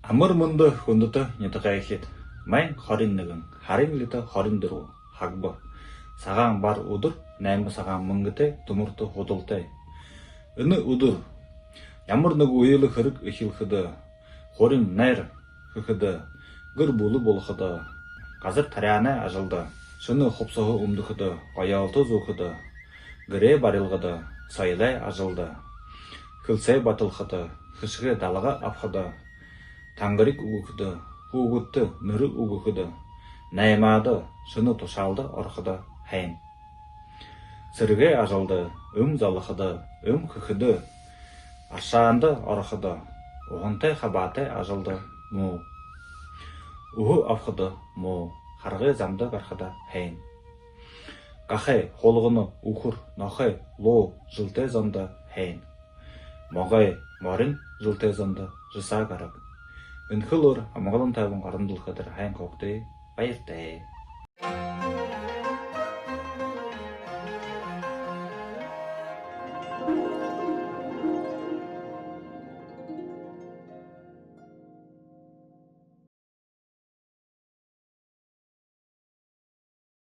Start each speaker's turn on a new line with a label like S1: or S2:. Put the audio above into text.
S1: Амар мөндөд хүндэд нядгайхэд майн 21 харын лид 24 хагба цагаан бар өдөр 8 цагаан мөнгөтэй төмөртө худалтай. Энэ өдөр ямар нэг үеэл хэрэг эхлэхэд хорин найр хөөхд гэр бүл болоход газар тарианы ажилда шөнө хувцас өмдөөхд гоёолто зөөхд гэрээ барилгад саялай ажилда хөлсэй баталхад хөшгөө далга авахд тангарыг өгөхд хүүгөдд нөрө өгөхд наймаад шөнө тушаалд орохд хайн сэргээ ажилда залахад хөөхд ашаанд орохд ухантай хабаатай ажилда муу өхө авахд муу харгай замд гарахд хайн гахай хулгоно үхэр нохой луу жилтэй замд хайн могой морин жилтэй замд жисаа гараг энхэлөр амгалан тайван гарамдуулахад хайн хогтой баяртай.